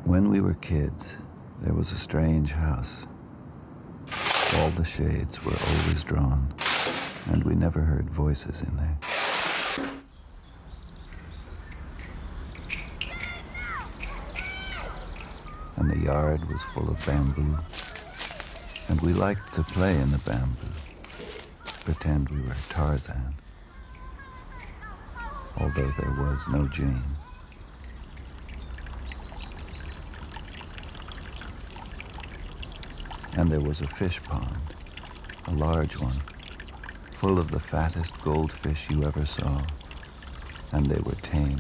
When we were kids, there was a strange house. All the shades were always drawn, and we never heard voices in there. And the yard was full of bamboo, and we liked to play in the bamboo, pretend we were Tarzan, although there was no Jane. And there was a fish pond, a large one, full of the fattest goldfish you ever saw, and they were tame.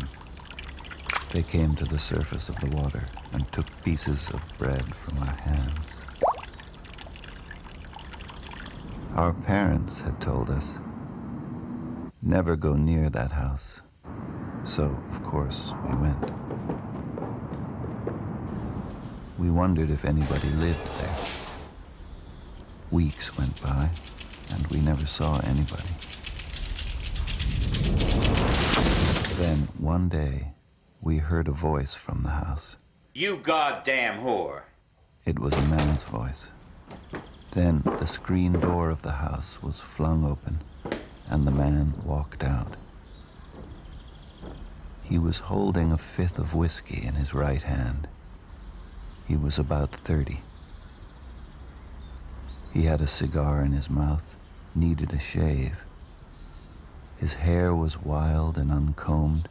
They came to the surface of the water and took pieces of bread from our hands. Our parents had told us, never go near that house. So, of course, we went. We wondered if anybody lived there. Weeks went by, and we never saw anybody. Then, one day, we heard a voice from the house. You goddamn whore. It was a man's voice. Then, the screen door of the house was flung open, and the man walked out. He was holding a fifth of whiskey in his right hand. He was about 30. He had a cigar in his mouth, needed a shave. His hair was wild and uncombed,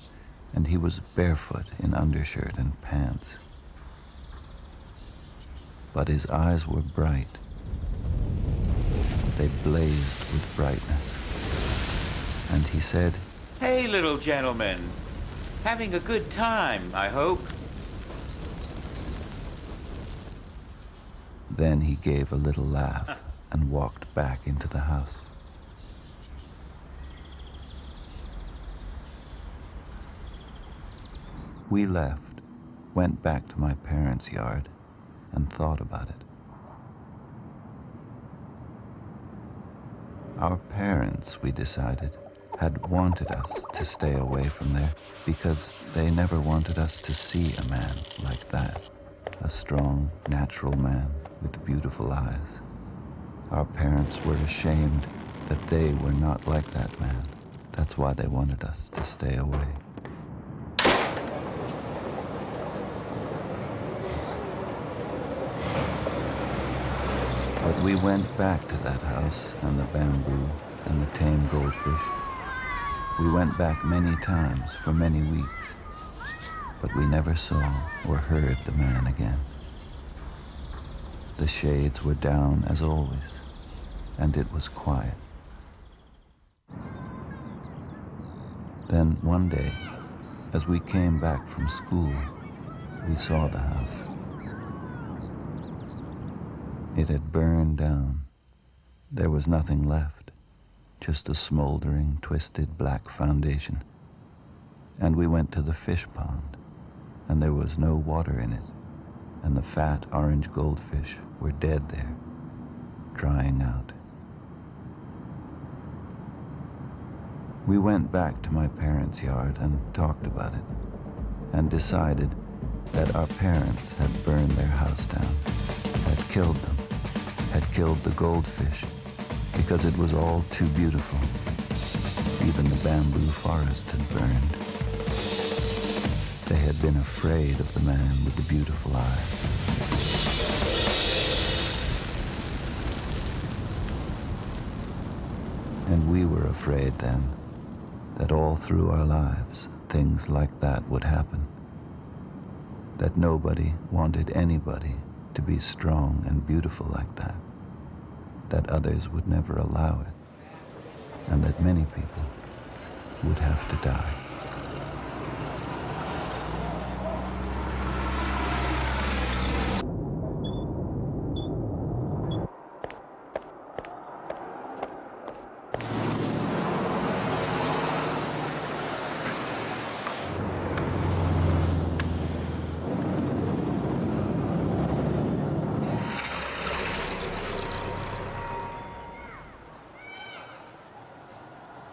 and he was barefoot in undershirt and pants. But his eyes were bright. They blazed with brightness. And he said, Hey, little gentleman. Having a good time, I hope. Then he gave a little laugh and walked back into the house. We left, went back to my parents' yard, and thought about it. Our parents, we decided, had wanted us to stay away from there because they never wanted us to see a man like that, a strong, natural man with beautiful eyes. Our parents were ashamed that they were not like that man. That's why they wanted us to stay away. But we went back to that house and the bamboo and the tame goldfish. We went back many times for many weeks, but we never saw or heard the man again. The shades were down as always, and it was quiet. Then one day, as we came back from school, we saw the house. It had burned down. There was nothing left, just a smoldering, twisted black foundation. And we went to the fish pond, and there was no water in it, and the fat orange goldfish were dead there, drying out. We went back to my parents' yard and talked about it, and decided that our parents had burned their house down, had killed them, had killed the goldfish, because it was all too beautiful. Even the bamboo forest had burned. They had been afraid of the man with the beautiful eyes. And we were afraid then that all through our lives, things like that would happen. That nobody wanted anybody to be strong and beautiful like that. That others would never allow it. And that many people would have to die.